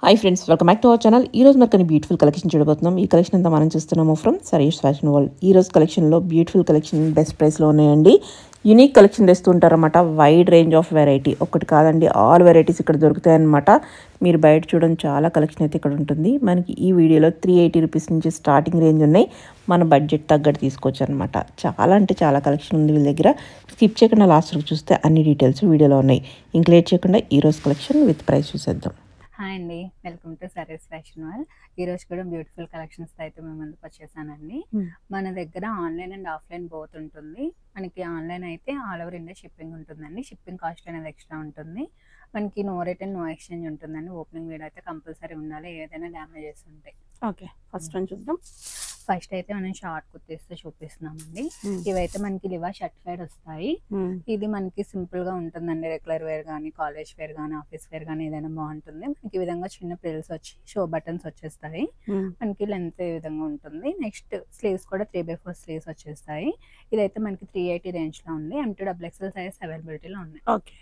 Hi friends, welcome back to our channel. ఈ రోజు మనకు బ్యూటిఫుల్ కలెక్షన్ చూడబోతున్నాం. ఈ కలెక్షన్ అంతా మనం చూస్తున్నాము ఫ్రమ్ సరీష్ ఫ్యాషన్ వరల్డ్. ఈ రోజు కలెక్షన్లో బ్యూటిఫుల్ కలెక్షన్ బెస్ట్ ప్రైస్లో ఉన్నాయండి. యూనిక్ కలెక్షన్ తెస్తుంటారన్నమాట. వైడ్ రేంజ్ ఆఫ్ వెరైటీ, ఒకటి కాదండి, ఆల్ వెరైటీస్ ఇక్కడ దొరుకుతాయన్నమాట. మీరు బయట చూడడం చాలా కలెక్షన్ అయితే ఇక్కడ ఉంటుంది. మనకి ఈ వీడియోలో 380 రూపీస్ నుంచి స్టార్టింగ్ రేంజ్ ఉన్నాయి. మన బడ్జెట్ తగ్గట్టు తీసుకోవచ్చు అనమాట. చాలా అంటే చాలా కలెక్షన్ ఉంది వీళ్ళ దగ్గర. స్కిప్ చేయకుండా లాస్ట్ వరకు చూస్తే అన్ని డీటెయిల్స్ వీడియోలో ఉన్నాయి. ఇంక లేట్ చేయకుండా ఈ రోజు కలెక్షన్ విత్ ప్రైస్ చూసేద్దాం. హాయ్ అండి, welcome to Sirish fashion world. ఈరోజు కూడా బ్యూటిఫుల్ కలెక్షన్స్ అయితే మేము ముందుకు వచ్చేసానండి. మన దగ్గర ఆన్లైన్ అండ్ ఆఫ్లైన్ బోత్ ఉంటుంది. మనకి ఆన్లైన్ అయితే ఆల్ ఓవర్ ఇండియా షిప్పింగ్ ఉంటుందండి. షిప్పింగ్ కాస్ట్ అనేది ఎక్స్ట్రా ఉంటుంది. మనకి నో రిటర్న్ నో ఎక్స్చేంజ్ ఉంటుందండి. ఓపెనింగ్ వీడియో అయితే కంపల్సరీ ఉండాలి, ఏదైనా డ్యామేజెస్ ఉంటాయి. ఓకే, ఫస్ట్ వన్ చూద్దాం. ఫస్ట్ అయితే మనం షార్ట్ కుర్తీస్తో చూపిస్తున్నామండి. ఇవైతే మనకి లివా సర్టిఫైడ్ వస్తాయి. ఇది మనకి సింపుల్ గా ఉంటుందండి. రెగ్యులర్ వేర్ కానీ, కాలేజ్ వేర్ కానీ, ఆఫీస్ వేర్ కానీ ఏదైనా బాగుంటుంది. మనకి ఈ విధంగా చిన్న ప్రిల్స్ వచ్చి షో బటన్స్ వచ్చేస్తాయి. మనకి లెంత్ ఈ విధంగా ఉంటుంది. నెక్స్ట్ స్లీవ్స్ కూడా 3/4 స్లీవ్స్ వచ్చేస్తాయి. ఇదైతే మనకి 380 రేంజ్ లో ఉంది. M2XXL సైజ్ అవైలబిలిటీలో ఉన్నాయి. ఓకే,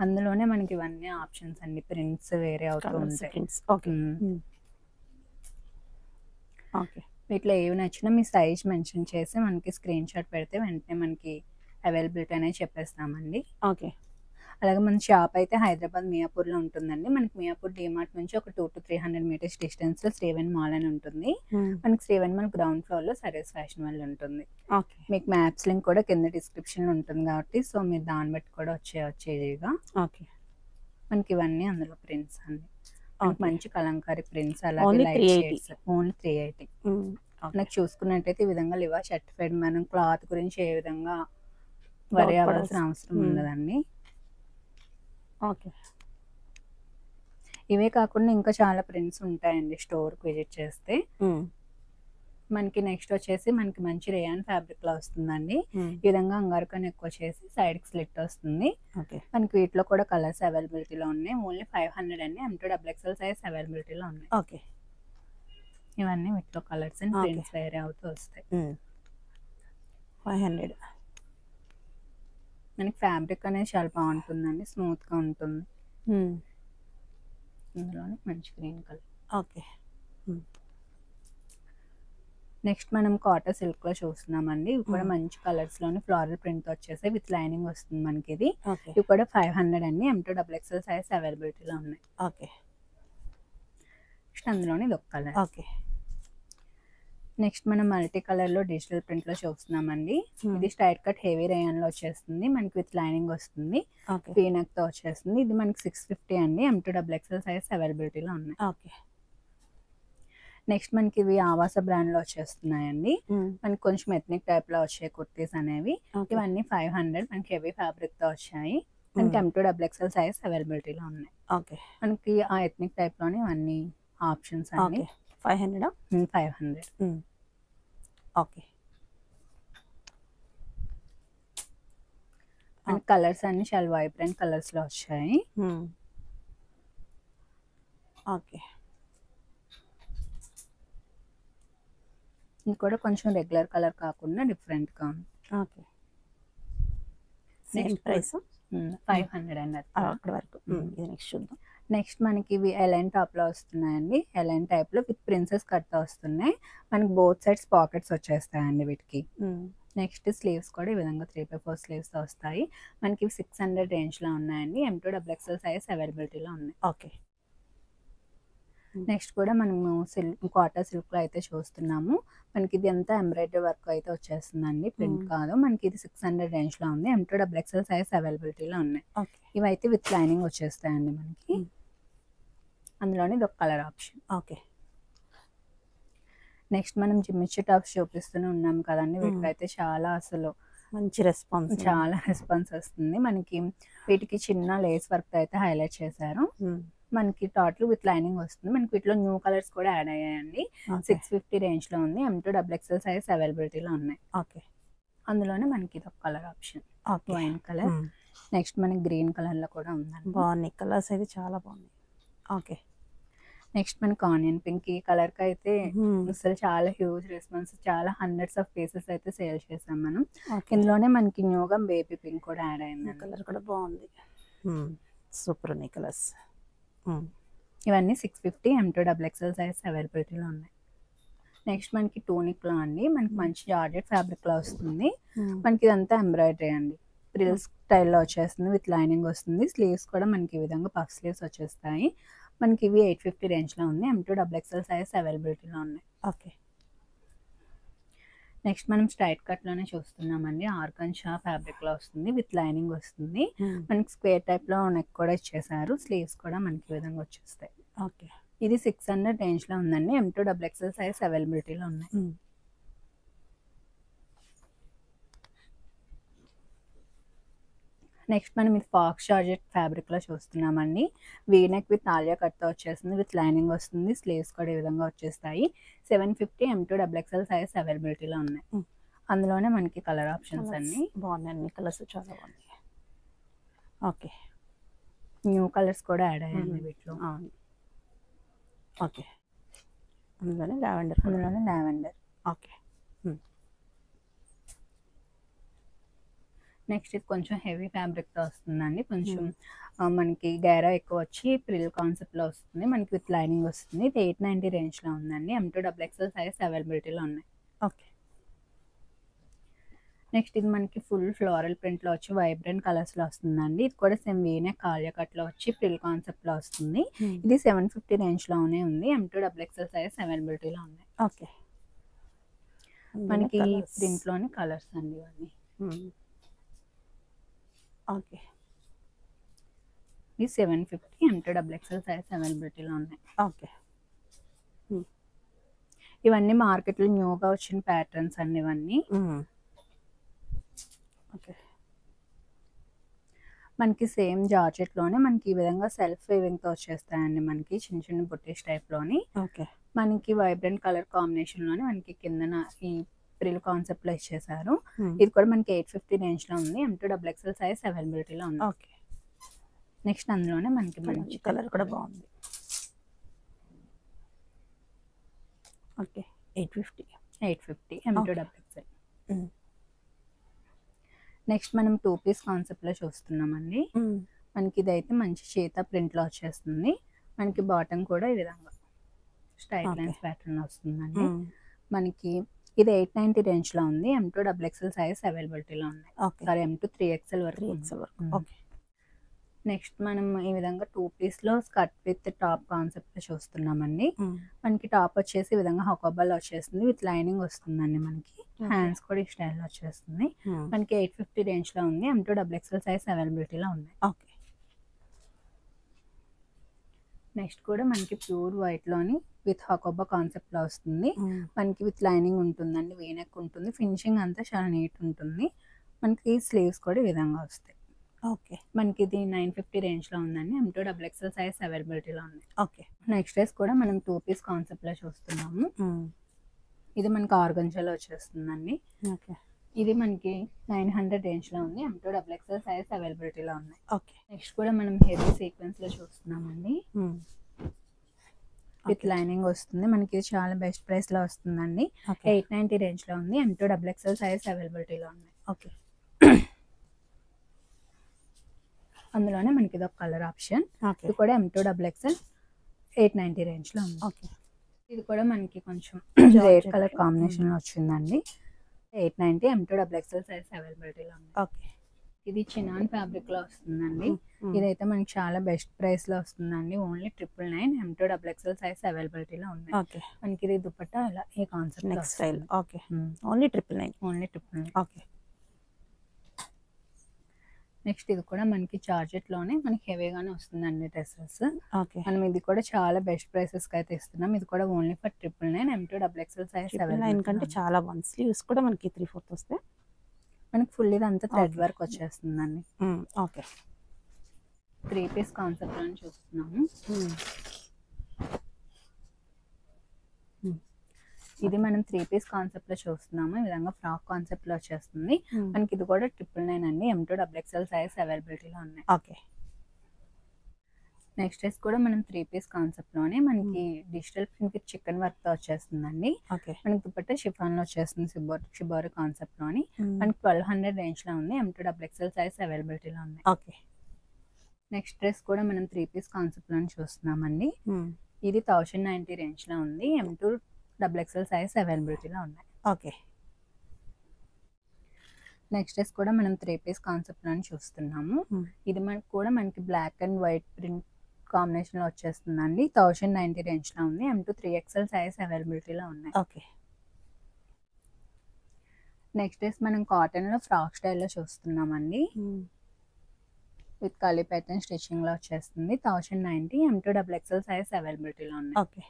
అందులోనే మనకి ఇవన్నీ ఆప్షన్స్ అండి. ప్రింట్స్ వేరే అవుతూ ఉంటాయి. ఓకే, వీటిలో ఏవి నచ్చినా మీ సైజ్ మెన్షన్ చేసి మనకి స్క్రీన్ షాట్ పెడితే వెంటనే మనకి అవైలబిలిటీ అనేది చెప్పేస్తామండి. ఓకే, అలాగే మన షాప్ అయితే హైదరాబాద్ మియాపూర్లో ఉంటుందండి. మనకి మియాపూర్ డిమార్ట్ నుంచి ఒక 200 to 300 మీటర్స్ డిస్టెన్స్లో శ్రీవెన్ మాల్ అని ఉంటుంది. మనకి శ్రీవెన్ మాల్ గ్రౌండ్ ఫ్లోర్లో సరీష్ ఫ్యాషన్ వరల్డ్ ఉంటుంది. మీకు మ్యాప్స్ లింక్ కూడా కింద డిస్క్రిప్షన్లో ఉంటుంది కాబట్టి సో మీరు దాన్ని బట్టి కూడా వచ్చేదిగా. ఓకే, మనకి ఇవన్నీ అందులో ప్రింట్స్ అండి. మంచి కలంకారీ ప్రింట్స్, అలాగే లైట్ షేడ్స్. ఓన్లీ 380. మనకి చూసుకున్నట్టయితే ఈ విధంగా లివా సర్టిఫైడ్. మనం క్లాత్ గురించి ఏ విధంగా వరి అవ్వాల్సిన అవసరం ఉండదండి. ఓకే, ఇవే కాకుండా ఇంకా చాలా ప్రింట్స్ ఉంటాయండి స్టోర్కి విజిట్ చేస్తే. మనకి నెక్స్ట్ వచ్చేసి మనకి మంచి రేయాన్ ఫ్యాబ్రిక్ లో వస్తుందండి. ఈ విధంగా అంగారకన్ ఎక్కువ చేసి సైడ్ కి స్లిట్ వస్తుంది. మనకి వీటిలో కూడా కలర్స్ అవైలబిలిటీలో ఉన్నాయి. ఓన్లీ 500 అండి. M2XXL సైజ్ అవైలబిలిటీలో ఉన్నాయి. ఓకే, ఇవన్నీ వీటిలో కలర్స్ అండ్ ప్రింట్స్ వేరే అవుతూ వస్తాయి. 500. మనకి ఫ్యాబ్రిక్ అనేది చాలా బాగుంటుందండి, స్మూత్ గా ఉంటుంది. ఇందులోనే మంచి గ్రీన్ కలర్. ఓకే, నెక్స్ట్ మనం కాటన్ సిల్క్ లో చూస్తున్నామండి. ఇవి కూడా మంచి కలర్స్ లోని ఫ్లోరల్ ప్రింట్ వచ్చేసి విత్ లైనింగ్ వస్తుంది మనకి. ఇది ఇవి కూడా 500 అండి. M2XXL సైజ్ అవైలబిలిటీలో ఉన్నాయి. ఓకే, నెక్స్ట్ అందులోని ఇది ఒక కలర్. ఓకే, నెక్స్ట్ మనం మల్టీ కలర్ లో డిజిటల్ ప్రింట్ లో చూస్తున్నామండి. ఇది స్ట్రైట్ కట్ హెవీ రేయన్ లో వచ్చేస్తుంది. మనకి విత్ లైనింగ్ వస్తుంది. పీనక్ తో వచ్చేస్తుంది. ఇది మనకి 650 అండి. M2XXL సైజ్ అవైలబిలిటీలో ఉన్నాయి. ఓకే, నెక్స్ట్ మనకి ఇవి ఆవాస బ్రాండ్ లో వచ్చేస్తున్నాయండి. మనకి కొంచెం ఎథ్నిక్ టైప్ లో వచ్చాయి కుర్తీస్ అనేవి. ఇవన్నీ 500. మనకి హెవీ ఫ్యాబ్రిక్ తో వచ్చాయి. మనకి M2XXL సైజ్ అవైలబిలిటీలో ఉన్నాయి. ఓకే, మనకి ఆ ఎథ్నిక్ టైప్ లోని ఇవన్నీ ఆప్షన్స్ అండి. 500. 500. ఓకే, మనకి కలర్స్ అన్ని చాలా వైబ్రెంట్ కలర్స్ లో వచ్చాయి. ఓకే, ఇది కూడా కొంచెం రెగ్యులర్ కలర్ కాకుండా డిఫరెంట్ గా ఉంది. ఓకే, సేమ్ ప్రైస్ 500 అండి అక్కడ వరకు. ఇది నెక్స్ట్ చూద్దాం. నెక్స్ట్ మనకి ఇవి ఎలైన్ టాప్ లో వస్తున్నాయండి. ఎలైన్ టైప్ లో విత్ ప్రిన్సెస్ కట్ తో వస్తున్నాయి. మనకి బోత్ సైడ్స్ పాకెట్స్ వచ్చేస్తాయండి వీటికి. నెక్స్ట్ స్లీవ్స్ కూడా ఈ విధంగా 3/4 స్లీవ్స్ తో వస్తాయి. మనకి 600 రేంజ్ లో ఉన్నాయండి. M2XXL సైజ్ అవైలబిలిటీలో ఉన్నాయి. ఓకే, నెక్స్ట్ కూడా మనము కాటన్ సిల్క్ లో అయితే చూస్తున్నాము. మనకి ఇది అంతా ఎంబ్రాయిడరీ వర్క్ అయితే వచ్చేస్తుందండి, ప్రింట్ కాదు. మనకి ఇది 600 రేంజ్ లో ఉంది. M2XXL సైజ్ అవైలబిలిటీలో ఉన్నాయి. ఇవైతే విత్ లైనింగ్ వచ్చేస్తాయండి మనకి. అందులోని ఇది ఒక కలర్ ఆప్షన్. ఓకే, నెక్స్ట్ మనం జిమ్మిచ్చి టాప్స్ చూపిస్తూనే ఉన్నాం కదండి. వీటికైతే చాలా అసలు మంచి రెస్పాన్స్, చాలా రెస్పాన్స్ వస్తుంది. మనకి వీటికి చిన్న లేస్ వర్క్ అయితే హైలైట్ చేశారు. మనకి టోటల్ విత్ లైనింగ్ వస్తుంది. మనకి వీటిలో న్యూ కలర్స్ కూడా యాడ్ అయ్యాయండి. 650 రేంజ్ లో ఉంది. M2XXL సైజ్ అవైలబిలిటీలో ఉన్నాయి. ఓకే, అందులోనే మనకి ఇది ఒక colour option, wine colour. Next మనకి గ్రీన్ కలర్ లో కూడా ఉందండి. బాగున్నాయి కలర్స్ అయితే, చాలా బాగున్నాయి. ఓకే, నెక్స్ట్ మనకి ఆనియన్ పింక్. ఈ కలర్ కి అయితే అసలు చాలా హ్యూజ్ రెస్పాన్స్, చాలా హండ్రెడ్స్ ఆఫ్ పీసెస్ అయితే సేల్ చేసాం మనం. ఇందులోనే మనకి న్యూగా బేబీ పింక్ కూడా యాడ్ అయింది. కలర్ కూడా బాగుంది. సూపర్ ఉన్నాయి కలర్స్. ఇవన్నీ 650 M2XXL సైజ్ అవైలబిలిటీలో ఉన్నాయి. నెక్స్ట్ మనకి టూనిక్లో అండి, మనకి మంచి జార్జెట్ ఫ్యాబ్రిక్లో వస్తుంది. మనకి ఇదంతా ఎంబ్రాయిడరీ అండి, ప్రిల్స్ స్టైల్లో వచ్చేస్తుంది, విత్ లైనింగ్ వస్తుంది. స్లీవ్స్ కూడా మనకి ఈ విధంగా పఫ్ స్లీవ్స్ వచ్చేస్తాయి. మనకి ఇవి 850 రేంజ్లో ఉంది. M2XXL సైజ్ అవైలబిలిటీలో ఉన్నాయి. ఓకే. నెక్స్ట్ మనం స్ట్రైట్ కట్లోనే చూస్తున్నామండి. ఆర్గన్షా ఫ్యాబ్రిక్లో వస్తుంది, విత్ లైనింగ్ వస్తుంది. మనకి స్క్వేర్ టైప్లో నెక్ కూడా ఇచ్చేసారు. స్లీవ్స్ కూడా మనకి ఈ విధంగా వచ్చేస్తాయి. ఓకే. ఇది 600 రేంజ్లో ఉందండి. M2XXL సైజ్ అవైలబిలిటీలో ఉన్నాయి. నెక్స్ట్ మనం ఇది ఫాక్స్ జార్జెట్ ఫ్యాబ్రిక్లో చూస్తున్నామండి. వీనెక్ విత్ ఆలియా కట్తో వచ్చేస్తుంది, విత్ లైనింగ్ వస్తుంది. స్లీవ్స్ కూడా ఈ విధంగా వచ్చేస్తాయి. 750 M2XXL సైజ్ అవైలబిలిటీలో ఉన్నాయి. అందులోనే మనకి కలర్ ఆప్షన్స్ అన్ని బాగున్నాయి. అన్ని కలర్స్ చాలా బాగున్నాయి. ఓకే. న్యూ కలర్స్ కూడా యాడ్ అయ్యాయి వీటిలో. ఓకే. అందులోనే లావెండర్. ఓకే. నెక్స్ట్ ఇది కొంచెం హెవీ ఫ్యాబ్రిక్తో వస్తుందండి. కొంచెం మనకి గైరా ఎక్కువ వచ్చి ప్రిల్ కాన్సెప్ట్లో వస్తుంది. మనకి విత్ లైనింగ్ వస్తుంది. ఇది 890 రేంజ్లో ఉందండి. M2XXL సైజ్ అవైలబిలిటీలో ఉన్నాయి. ఓకే. నెక్స్ట్ ఇది మనకి ఫుల్ ఫ్లోరల్ ప్రింట్లో వచ్చి వైబ్రెంట్ కలర్స్లో వస్తుందండి. ఇది కూడా సేమ్ వీనెక్ ఆలియా కట్లో వచ్చి ప్రిల్ కాన్సెప్ట్లో వస్తుంది. ఇది 750 రేంజ్లోనే ఉంది. M2XXL సైజ్ అవైలబిలిటీలో ఉన్నాయి. ఓకే. మనకి ప్రింట్లోని కలర్స్ అండి ఇవన్నీ. ఓకే. ఇది 750 M2XXL సైజ్ అవైలబిలిటీలో ఉన్నాయి. ఓకే. ఇవన్నీ మార్కెట్లో న్యూగా వచ్చిన ప్యాటర్న్స్ అండి ఇవన్నీ. ఓకే. మనకి సేమ్ జార్జెట్లోనే మనకి ఈ విధంగా సెల్ఫ్ వీవింగ్తో వచ్చేస్తాయండి. మనకి చిన్న చిన్న బుట్టీస్ టైప్లోని. ఓకే. మనకి వైబ్రెంట్ కలర్ కాంబినేషన్లోనే మనకి కిందన ఈ ప్రిల్ కాన్సెప్ట్లో ఇచ్చేసారు. ఇది కూడా మనకి 850 రేంజ్లో ఉంది. M2XXL సైజ్ అవైలబిలిటీలో ఉంది. ఓకే. నెక్స్ట్ అందులోనే మనకి మంచి కలర్ కూడా బాగుంది. ఓకే. 850 M2XXL. నెక్స్ట్ మనం 2 పీస్ కాన్సెప్ట్లో చూస్తున్నామండి. మనకి ఇదైతే మంచి చీతా ప్రింట్లో వచ్చేస్తుంది. మనకి బాటమ్ కూడా ఈ విధంగా స్ట్రైట్ లైన్స్ ప్యాటర్న్ వస్తుందండి. మనకి ఇది 890 రేంజ్లో ఉంది. M2XXL సైజ్ అవైలబిలిటీలో ఉన్నాయి. సారీ, M2 3XL వరకు. ఓకే. నెక్స్ట్ మనం ఈ విధంగా 2 పీస్లో స్కర్ట్ విత్ టాప్ కాన్సెప్ట్లో చూస్తున్నామండి. మనకి టాప్ వచ్చేసి ఈ విధంగా హకోబాలో వచ్చేస్తుంది, విత్ లైనింగ్ వస్తుందండి. మనకి హ్యాండ్స్ కూడా ఈ స్టైల్లో వచ్చేస్తుంది. మనకి 850 రేంజ్లో ఉంది. M2XXL సైజ్ అవైలబిలిటీలో ఉన్నాయి. ఓకే. నెక్స్ట్ కూడా మనకి ప్యూర్ వైట్లోని విత్ హకోబా కాన్సెప్ట్లో వస్తుంది. మనకి విత్ లైనింగ్ ఉంటుందండి, వీనెక్ ఉంటుంది. ఫినిషింగ్ అంతా చాలా నీట్ ఉంటుంది. మనకి స్లీవ్స్ కూడా ఈ విధంగా వస్తాయి. ఓకే. మనకి ఇది 950 రేంజ్లో ఉందండి. M2XXL సైజ్ అవైలబిలిటీలో ఉంది. ఓకే. నెక్స్ట్ డ్రెస్ కూడా మనం 2 పీస్ కాన్సెప్ట్లో చూస్తున్నాము. ఇది మనకి ఆర్గంజాలో వచ్చేస్తుందండి. ఓకే. ఇది మనకి 900 రేంజ్లో ఉంది. M2XXL సైజ్ అవైలబిలిటీలో ఉన్నాయి. ఓకే. నెక్స్ట్ కూడా మనం హెవీ సీక్వెన్స్లో చూస్తున్నామండి. విత్ లైనింగ్ వస్తుంది. మనకి ఇది చాలా బెస్ట్ ప్రైస్లో వస్తుందండి. 890 రేంజ్లో ఉంది. M2XXL సైజ్ అవైలబిలిటీలో ఉన్నాయి. ఓకే. అందులోనే మనకి ఇది ఒక కలర్ ఆప్షన్. ఇది కూడా M2XXL 890 రేంజ్లో ఉంది. ఓకే. ఇది కూడా మనకి కొంచెం రేర్ కలర్ కాంబినేషన్లో వచ్చిందండి. 890 M2XXL సైజ్ అవైలబిలిటీలో ఉంది. ఓకే. ఇది చినాన్ ఫ్యాబ్రిక్లో వస్తుందండి. ఇదైతే మనకి చాలా బెస్ట్ ప్రైస్లో వస్తుందండి. ఓన్లీ 999 M2XXL సైజ్ అవైలబిలిటీలో ఉంది. ఓకే. మనకి ఇది దుపట్టా ఇలా ఈ concept next style. Okay. Only 999. Okay. Next ఇది కూడా మనకి జార్జెట్లోనే మనకి హెవీగానే వస్తుందండి డ్రెస్సెస్. ఓకే. మనం ఇది కూడా చాలా బెస్ట్ ప్రైసెస్కి అయితే ఇస్తున్నాం. ఇది కూడా ఓన్లీ ఫర్ 999 M2XXL సైజ్ 999 కంటే చాలా బాగుంది. స్లీవ్స్ కూడా మనకి 3/4 వస్తాయి. మనకి ఫుల్ ఇదంతా థ్రెడ్ వర్క్ వచ్చేస్తుందండి. ఓకే. 3 పీస్ కాన్సెప్ట్లో చూస్తున్నాము. ఇది మనం 3 పీస్ కాన్సెప్ట్లో చూస్తున్నాము. ఈ విధంగా ఫ్రాక్ కాన్సెప్ట్లో వచ్చేస్తుంది. మనకి ఇది కూడా 999 అండి. M2XXL సైజ్ అవైలబిలిటీలో ఉన్నాయి. ఓకే. నెక్స్ట్ డ్రెస్ కూడా మనం 3 పీస్ కాన్సెప్ట్లోనే మనకి డిజిటల్ ప్రింట్ విత్ చికెన్ వర్క్తో వచ్చేస్తుందండి. ఓకే. మనకి దుపట్టా షిఫాన్లో వచ్చేస్తుంది. షిబోరి కాన్సెప్ట్లోని మనకి 1200 రేంజ్లో ఉంది. M2XXL సైజ్ అవైలబిలిటీలో ఉన్నాయి. ఓకే. నెక్స్ట్ డ్రెస్ కూడా మనం 3 పీస్ కాన్సెప్ట్ లో చూస్తున్నామండి. ఇది 1090 రేంజ్ లో ఉంది. M2 XXL సైజ్ అవైలబిలిటీలో ఉన్నాయి. ఓకే. నెక్స్ట్ డ్రెస్ కూడా మనం 3 పీస్ కాన్సెప్ట్ లో చూస్తున్నాము. ఇది మనకి black and white print combination లో వచ్చేస్తుందండి. 1090 రేంజ్ లో ఉంది. M2 3XL సైజ్ అవైలబిలిటీలో ఉన్నాయి. ఓకే. నెక్స్ట్ డ్రెస్ మనం కాటన్ లో ఫ్రాక్ స్టైల్లో చూస్తున్నామండి. విత్ కలీ ప్యాటర్న్ స్టిచ్చింగ్ లో వచ్చేస్తుంది. 1090 M2 XXL సైజ్ అవైలబిలిటీలో ఉన్నాయి. ఓకే.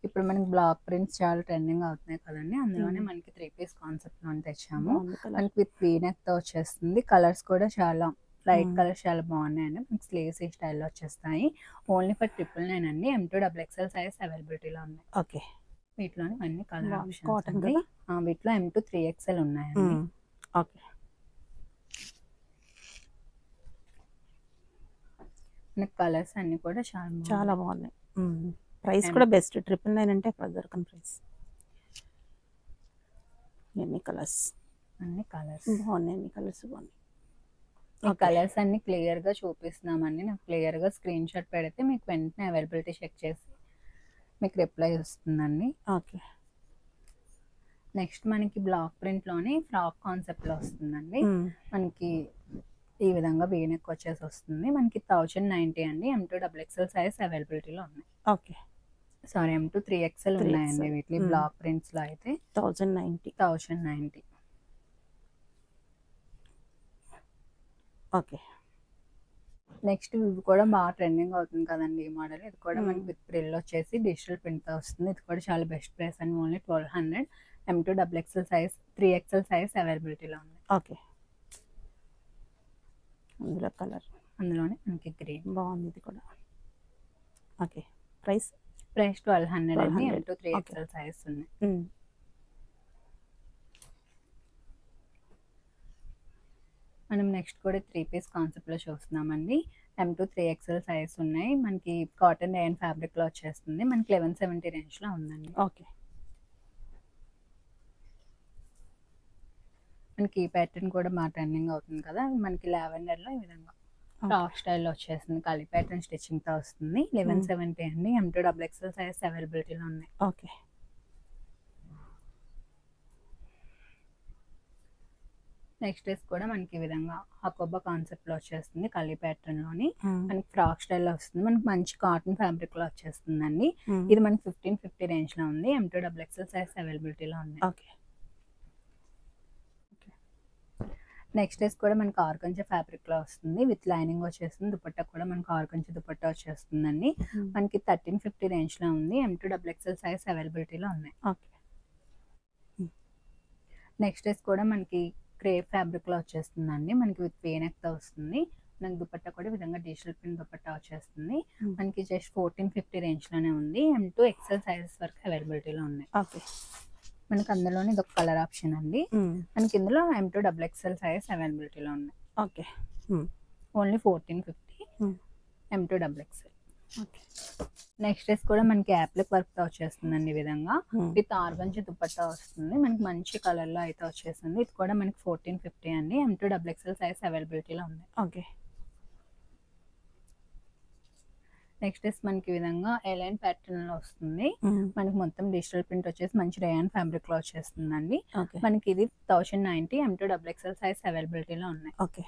ఇప్పుడు మనకి బ్లాక్ ప్రింట్స్ చాలా ట్రెండింగ్ అవుతున్నాయి కదండి. అందులోనే మనకి 3 పీస్ కాన్సెప్ట్ లో తెచ్చాము. మనకి విత్ వీనెక్ తో వచ్చేస్తుంది. కలర్స్ కూడా చాలా లైట్ కలర్స్ చాలా బాగున్నాయండి. మనకి స్లీవ్స్ ఈ స్టైల్లో వచ్చేస్తాయి. ఓన్లీ ఫర్ 999 అండి. M2 XXL సైజ్ అవైలబిలిటీలో ఉన్నాయి. ఓకే. వీటిలోనే అన్ని కలర్ ఆప్షన్స్ కాటన్ అండి. వీటిలో M2 3XL ఉన్నాయండి. ఓకే. మనకి కలర్స్ అన్ని కూడా చాలా బాగున్నాయి. ప్రైస్ కూడా బెస్ట్. 999 అంటే అక్కడ దొరకని ప్రైస్. అన్ని కలర్స్ బాగున్నాయి. అన్ని కలర్స్ బాగున్నాయి. ఈ కలర్స్ అన్ని క్లియర్ గా చూపిస్తున్నామండి. నాకు క్లియర్ గా స్క్రీన్ షాట్ పెడితే మీకు వెంటనే అవైలబిలిటీ చెక్ చేసి మీకు రిప్లై వస్తుందండి. ఓకే. నెక్స్ట్ మనకి బ్లాక్ ప్రింట్ లోనే ఫ్రాక్ కాన్సెప్ట్ లో వస్తుందండి. మనకి ఈ విధంగా వీనెక్ వచ్చేసి వస్తుంది. మనకి 1090 అండి. M2 XXL సైజ్ అవైలబిలిటీలో ఉన్నాయి. ఓకే. సారీ, M2 3XL ఉన్నాయండి. వీటి బ్లాక్ ప్రింట్స్ లో అయితే 1090. ఓకే. నెక్స్ట్ ఇవి కూడా బాగా ట్రెండింగ్ అవుతుంది కదండి ఈ మోడల్. ఇది కూడా మనకి విత్ ప్రిల్ వచ్చేసి డిజిటల్ ప్రింట్ తో వస్తుంది. ఇది కూడా చాలా బెస్ట్ ప్రైస్ అండి. Only 1200. M2 XXL size 3XL size అవైలబిలిటీలో ఉంది. ఓకే. అందులో కలర్ అందులోనే మనకి గ్రీన్ బాగుంది. ఇది కూడా ఓకే. ప్రైస్ 1200 అండి. M2 3XL సైజ్ ఉన్నాయి. మనం నెక్స్ట్ కూడా 3 పీస్ కాన్సెప్ట్ లో చూస్తున్నామండి. M2 3XL సైజ్ ఉన్నాయి. మనకి కాటన్ రేయన్ ఫ్యాబ్రిక్ లో వచ్చేస్తుంది. మనకి 1170 రేంజ్ లో ఉందండి. ఓకే. మనకి ఈ ప్యాటర్న్ కూడా బాగా ట్రెండింగ్ అవుతుంది కదా. మనకి లావెండర్ లో ఈ విధంగా ఫ్రాక్ స్టైల్లో వచ్చేస్తుంది. కలీ ప్యాటర్న్ స్టిచ్చింగ్ తో వస్తుంది. 1170 అండి. M2 XXL సైజ్ అవైలబిలిటీలో ఉన్నాయి. ఓకే. నెక్స్ట్ డ్రెస్ కూడా మనకి ఈ విధంగా హకోబా కాన్సెప్ట్ లో వచ్చేస్తుంది. కలీ ప్యాటర్న్ లోని మనకి ఫ్రాక్ స్టైల్ లో వస్తుంది. మనకి మంచి కాటన్ ఫ్యాబ్రిక్ లో వచ్చేస్తుందండి. ఇది మనకి 1550 రేంజ్ లో ఉంది. M2 XXL సైజ్ అవైలబిలిటీలో ఉంది. ఓకే. నెక్స్ట్ డ్రెస్ కూడా మనకి ఆర్గంజా ఫ్యాబ్రిక్ లో వస్తుంది. విత్ లైనింగ్ వచ్చేస్తుంది. దుపట్టా కూడా మనకి ఆర్గంజా దుపట్టా వచ్చేస్తుందండి. మనకి 1350 రేంజ్ లో ఉంది. M2 XXL సైజ్ అవైలబిలిటీలో ఉన్నాయి. ఓకే. నెక్స్ట్ డ్రెస్ కూడా మనకి క్రేప్ ఫ్యాబ్రిక్ లో వచ్చేస్తుందండి. మనకి విత్ వీనెక్ తో వస్తుంది. మనకి దుపట్టా కూడా ఈ విధంగా డిజిటల్ ప్రింట్ దుపట్టా వచ్చేస్తుంది. మనకి జస్ట్ 1450 రేంజ్ లోనే ఉంది. M2 XL సైజెస్ వరకు అవైలబిలిటీలో ఉన్నాయి. ఓకే. మనకి అందులోనే ఇది ఒక కలర్ ఆప్షన్ అండి. మనకి ఇందులో M2 XXL సైజ్ అవైలబిలిటీలో ఉన్నాయి. Okay. Only 1450 M2 XXL. Okay. Next dress కూడా మనకి యాప్లిక్ వర్క్ తో వచ్చేస్తుందండి. ఈ విధంగా విత్ ఆర్గంజా దుపట్టా వస్తుంది. మనకి మంచి కలర్ లో అయితే వచ్చేస్తుంది. ఇది కూడా మనకి 1450 అండి. M2 XXL సైజ్ అవైలబిలిటీలో ఉంది. ఓకే. నెక్స్ట్ డ్రెస్ మనకి ఈ విధంగా ఎలైన్ ప్యాటర్న్ లో వస్తుంది. మనకి మొత్తం డిజిటల్ ప్రింట్ వచ్చేసి మంచి రేయాన్ ఫ్యాబ్రిక్ లో వచ్చేస్తుందండి. మనకి ఇది 1090 M2 XXL సైజ్ అవైలబిలిటీలో ఉన్నాయి. ఓకే.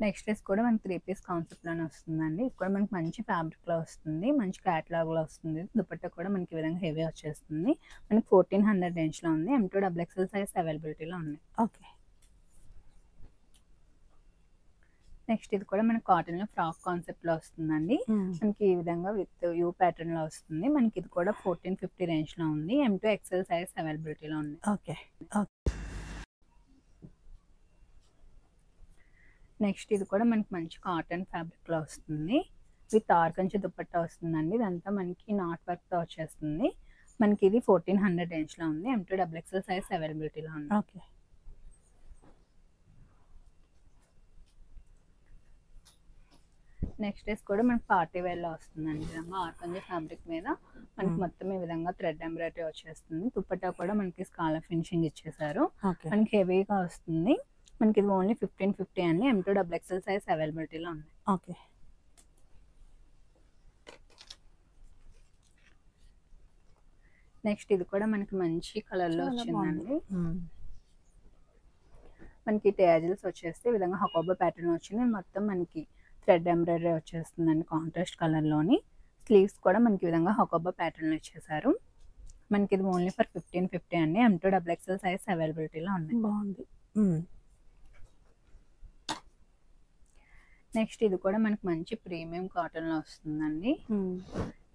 నెక్స్ట్ డ్రెస్ కూడా మనకి 3 పీస్ కాన్సెప్ట్ లోనే వస్తుందండి. ఇది కూడా మనకి మంచి ఫ్యాబ్రిక్ లో వస్తుంది. మంచి క్యాటలాగ్ లో వస్తుంది. దుపట్టా కూడా మనకి ఈ విధంగా హెవీ వచ్చేస్తుంది. మనకి 1400 రేంజ్ లో ఉంది. M2 XXL సైజ్ అవైలబిలిటీలో ఉన్నాయి. ఓకే. నెక్స్ట్ ఇది కూడా మనకి కాటన్ లో ఫ్రాక్ కాన్సెప్ట్ లో వస్తుందండి. మనకి ఈ విధంగా విత్ యూ ప్యాటర్న్ లో వస్తుంది. మనకి ఇది కూడా 1450 రేంజ్ లో ఉంది. M2 XL సైజ్ అవైలబిలిటీలో ఉంది. ఓకే. నెక్స్ట్ ఇది కూడా మనకి మంచి కాటన్ ఫ్యాబ్రిక్ లో వస్తుంది. విత్ ఆర్గంజా దుపట్టా వస్తుందండి. ఇదంతా మనకి నాట్ వర్క్ తో వచ్చేస్తుంది. మనకి ఇది 1400 రేంజ్ లో ఉంది. M2 XXL సైజ్ అవైలబిలిటీలో ఉంది. ఓకే. నెక్స్ట్ డ్రెస్ కూడా మనకి పార్టీ వేర్ లో వస్తుందండి. విధంగా ఆర్గంజా ఫ్యాబ్రిక్ మీద మనకి మొత్తం ఈ విధంగా థ్రెడ్ ఎంబ్రాయిడరీ వచ్చేస్తుంది. దుపట్టా కూడా మనకి స్కాలా ఫినిషింగ్ ఇచ్చేసారు. మనకి హెవీగా వస్తుంది. మనకి ఇది ఓన్లీ 1550 అండి. M2 XXL సైజ్ అవైలబిలిటీలో ఉంది. ఓకే. నెక్స్ట్ ఇది కూడా మనకి మంచి కలర్ లో వచ్చిందండి. మనకి టేజిల్స్ వచ్చేస్తే ఈ విధంగా హకోబా ప్యాటర్న్ వచ్చింది. మొత్తం మనకి థ్రెడ్ ఎంబ్రాయిడరీ వచ్చేస్తుందండి కాంట్రాస్ట్ కలర్ లోని. స్లీవ్స్ కూడా మనకి ఈ విధంగా హకోబా ప్యాటర్న్ లో ఇచ్చేసారు. మనకి ఇది ఓన్లీ ఫర్ 1550 అండి. M2 XXL సైజ్ అవైలబిలిటీలో ఉంది. బాగుంది. నెక్స్ట్ ఇది కూడా మనకి మంచి ప్రీమియం కాటన్ లో వస్తుందండి.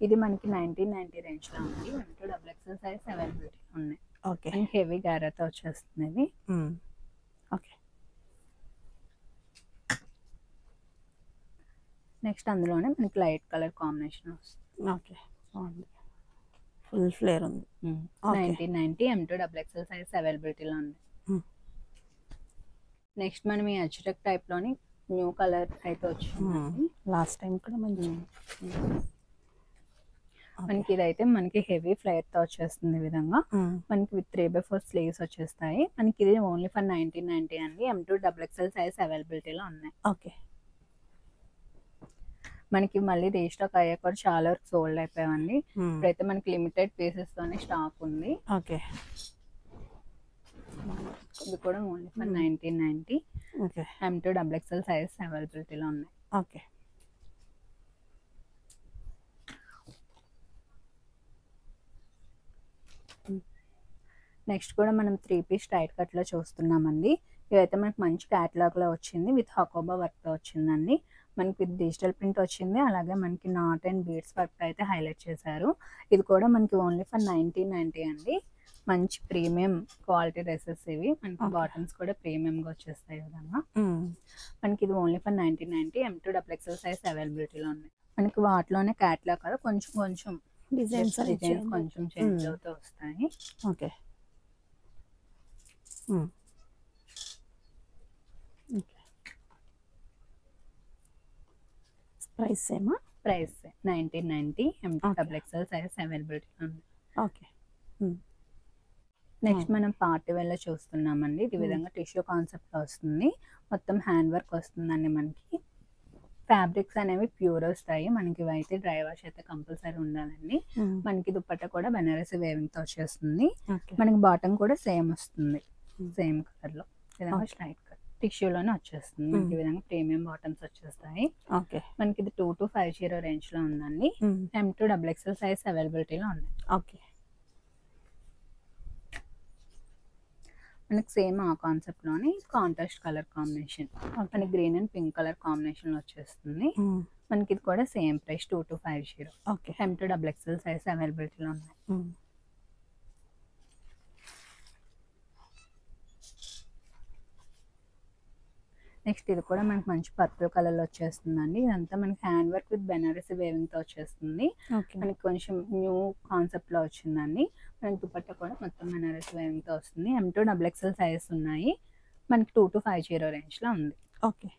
ఇది మనకి 1990 రేంజ్ లో ఉంది. M2 XXL సైజ్ అవైలబిలిటీ ఉన్నాయి. ఓకే. హెవీ గారాతో వచ్చేస్తుంది ఇది. ఓకే. నెక్స్ట్ అందులోనే మనకి లైట్ కలర్ కాంబినేషన్ వస్తుంది. ఓకే. బాగుంది. ఫుల్ ఫ్లేర్ ఉంది. 1990 M2 XXL సైజ్ అవైలబిలిటీలో ఉంది. నెక్స్ట్ మనం ఈ అజ్రక్ టైప్ లోని న్యూ కలర్ అయితే వచ్చింది. లాస్ట్ టైం కూడా మంచి మనకి ఇదైతే మనకి హెవీ ఫ్లేర్ తో వచ్చేస్తుంది. ఈ విధంగా మనకి విత్ 3/4 స్లీవ్స్ వచ్చేస్తాయి. మనకి ఇది ఓన్లీ ఫర్ 1990 అండి. M2 XXL సైజ్ అవైలబిలిటీలో ఉన్నాయి. ఓకే. మనకి మళ్ళీ రీస్టాక్ అయ్యాక కూడా చాలా వరకు సోల్డ్ అయిపోయామండి. ఇప్పుడైతే మనకి లిమిటెడ్ పీసెస్ తోనే స్టాక్ ఉంది. ఓకే. ఇది కూడా only for 1990. Okay. M2 XXL size అవైలబిలిటీలో ఉన్నాయి. ఓకే. నెక్స్ట్ కూడా మనం 3 పీస్ టైట్ కట్ లో చూస్తున్నామండి. ఇవైతే మనకి మంచి క్యాటలాగ్ లో వచ్చింది. విత్ హకోబా వర్క్ తో వచ్చిందండి. మనకి విత్ డిజిటల్ ప్రింట్ వచ్చింది. అలాగే మనకి నాట్ అండ్ బీడ్స్ వర్క్ అయితే హైలైట్ చేశారు. ఇది కూడా మనకి ఓన్లీ ఫర్ 1990 అండి. మంచి ప్రీమియం క్వాలిటీ డ్రెస్సెస్ ఇవి. మనకి బాటమ్స్ కూడా ప్రీమియం గా వచ్చేస్తాయి విధంగా. మనకి ఇది only for 1990. M2 XXL size అవైలబిలిటీలో ఉన్నాయి. మనకి వాటిలోనే క్యాటలాగ్ కదా కొంచెం కొంచెం డిజైన్స్ కొంచెం చేంజ్ అవుతూ వస్తాయి. ఓకే. ప్రైస్ ఏమా? Price 1990. M2 XXL size availability ఉంది. ఓకే. నెక్స్ట్ మనం పార్టీ వేర్ లో చూస్తున్నామండి. ఈ విధంగా టిష్యూ కాన్సెప్ట్ లో వస్తుంది. మొత్తం హ్యాండ్ వర్క్ వస్తుందండి. మనకి ఫ్యాబ్రిక్స్ అనేవి ప్యూర్ వస్తాయి. మనకి ఇవైతే డ్రై వాష్ అయితే కంపల్సరీ ఉండాలండి. మనకి దుపట్టా కూడా బెనారసి వేవింగ్ తో వచ్చేస్తుంది. మనకి బాటమ్ కూడా సేమ్ వస్తుంది. సేమ్ కలర్ లో విధంగా స్ట్రైట్ కట్ టిష్యూలోనే వచ్చేస్తుంది. మనకి ఈ విధంగా ప్రీమియం బాటమ్స్ వచ్చేస్తాయి. మనకి ఇది 2250 రేంజ్ లో ఉందండి. M2 XXL సైజ్ అవైలబిలిటీలో ఉంది. ఓకే. మనకి సేమ్ ఆ కాన్సెప్ట్ లోని కాంట్రాస్ట్ కలర్ కాంబినేషన్ మనకి green and pink colour combination లో వచ్చేస్తుంది. మనకి ఇది కూడా same price 2250. Okay. M2 XXL size అవైలబిలిటీలో ఉన్నాయి. నెక్స్ట్ ఇది కూడా మనకి మంచి పర్పుల్ కలర్ లో వచ్చేస్తుందండి. ఇదంతా మనకి hand work with Banarasi weaving తో వచ్చేస్తుంది. మనకి కొంచెం న్యూ కాన్సెప్ట్ లో వచ్చిందండి. మనకి దుపట్టా కూడా మొత్తం బెనారసి వేవింగ్ తో వస్తుంది. M2 XXL సైజెస్ ఉన్నాయి. మనకి 2250 రేంజ్ లో ఉంది. ఓకే.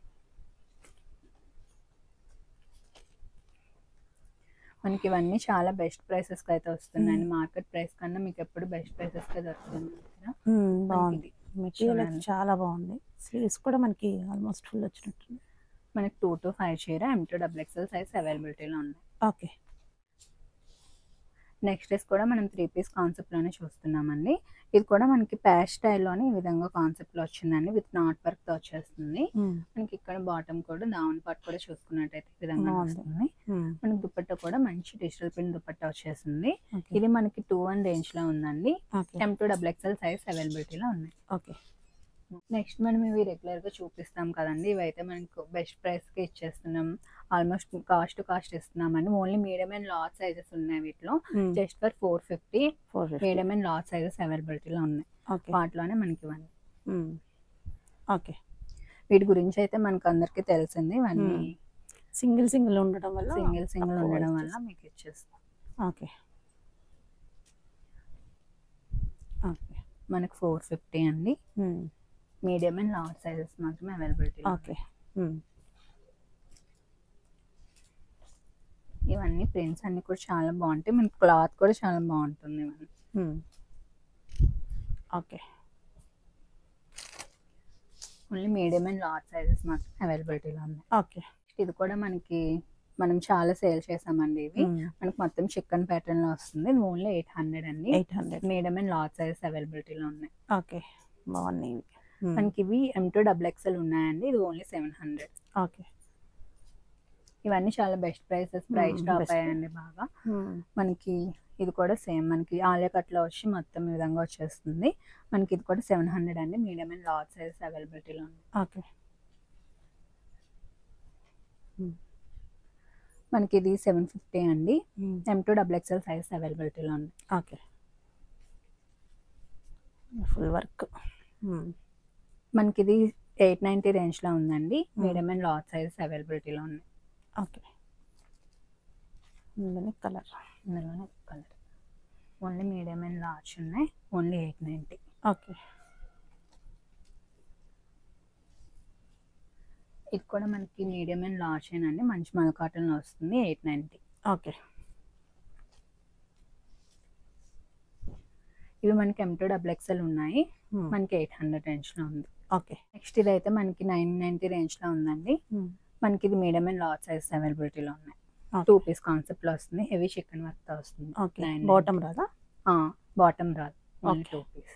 మనకి ఇవన్నీ చాలా బెస్ట్ ప్రైసెస్ కి అయితే వస్తున్నాయండి. మార్కెట్ ప్రైస్ కన్నా మీకు ఎప్పుడు బెస్ట్ ప్రైసెస్ కి దొరుకుతుంది. బాగుంది. మెటీరియల్ చాలా బాగుంది. స్లీవ్స్ కూడా మనకి ఆల్మోస్ట్ ఫుల్ వచ్చినట్టుంది. మనకి 2250 M2 XXL సైజ్ అవైలబిలిటీలో ఉన్నాయి. ఓకే. నెక్స్ట్ డ్రెస్ కూడా మనం 3 పీస్ కాన్సెప్ట్ లోనే చూస్తున్నామండి. ఇది కూడా మనకి ప్యాచ్ స్టైల్లోనే ఈ విధంగా కాన్సెప్ట్ లో వచ్చిందండి. విత్ నాట్ వర్క్ తో వచ్చేస్తుంది. మనకి ఇక్కడ బాటమ్ కూడా డౌన్ పార్ట్ కూడా చూసుకున్నట్టయితే ఈ విధంగా వస్తుంది. మనకి దుపట్టా కూడా మంచి డిజిటల్ ప్రింట్ దుపట్టా వచ్చేసింది. ఇది మనకి 2-1 రేంజ్ లో ఉందండి. M2 XXL సైజ్ అవైలబిలిటీలో ఉన్నాయి. ఓకే. నెక్స్ట్ మనం ఇవి రెగ్యులర్ గా చూపిస్తాం కదండి. ఇవైతే మనకు బెస్ట్ ప్రైస్ కి ఇచ్చేస్తున్నాం. ఆల్మోస్ట్ కాస్ట్ ఇస్తున్నామండి. Only medium and large sizes ఉన్నాయి వీటిలో. Just for 450 medium and large sizes అవైలబిలిటీలో ఉన్నాయి. వాటిలోనే మనకి ఇవన్నీ. ఓకే. వీటి గురించి అయితే మనకు అందరికి తెలిసింది. ఇవన్నీ సింగిల్ ఉండడం వల్ల మీకు ఇచ్చేస్తాం. ఓకే. మనకు 450 అండి. మీడియం అండ్ లార్జ్ సైజెస్ మాత్రమే అవైలబిలిటీ. ఓకే. ఇవన్నీ ప్రింట్స్ అన్ని కూడా చాలా బాగుంటాయి, మనకి క్లాత్ కూడా చాలా బాగుంటుంది ఇవన్నీ. Okay, only medium and large sizes మాత్రం అవైలబిలిటీలో ఉన్నాయి. ఓకే. ఇది కూడా మనం చాలా సేల్ చేసామండి. ఇవి మనకి మొత్తం చికెన్ ప్యాటర్న్ లో వస్తుంది. ఇది ఓన్లీ 800 అండి. 800 మీడియం అండ్ లార్జ్ సైజెస్ అవైలబిలిటీలో ఉన్నాయి. ఓకే, బాగున్నాయి. మనకి ఇవి M2 XXL ఉన్నాయండి. ఇది ఓన్లీ 700. ఓకే, ఇవన్నీ చాలా బెస్ట్ ప్రైస్ డ్రాప్ అయ్యాయండి బాగా. మనకి ఇది కూడా సేమ్, మనకి ఆలియా కట్లో వచ్చి మొత్తం ఈ విధంగా వచ్చేస్తుంది. మనకి ఇది కూడా 700 అండి. మీడియం అండ్ లార్జ్ సైజెస్ అవైలబిలిటీలో ఉంది. ఓకే. మనకి ఇది 750 అండి. M2 XXL సైజ్ అవైలబిలిటీలో ఉంది. Okay, full work. మనకి ఇది 890 రేంజ్లో ఉందండి. మీడియం అండ్ లార్జ్ సైజెస్ అవైలబిలిటీలో ఉన్నాయి. ఓకే, ఇందులోనే colour only medium and large ఉన్నాయి. ఓన్లీ 890. ఓకే, ఇది కూడా మనకి మీడియం అండ్ లార్జ్ అండి. మంచి మల్ కాటన్లో వస్తుంది. 890. ఓకే. ఇవి మనకి M2 XXL ఉన్నాయి. మనకి 800 రేంజ్లో ఉంది. ఓకే. నెక్స్ట్ ఇది అయితే మనకి 990 రేంజ్లో ఉందండి. మనకి ఇది మీడియం అండ్ లార్జ్ సైజ్ అవైలబిలిటీలో ఉన్నాయి. 2 పీస్ కాన్సెప్ట్ లో వస్తుంది. హెవీ చికెన్ వర్క్ తో వస్తుంది. బాటమ్ రాదా? బాటమ్ రాదు, 2 పీస్.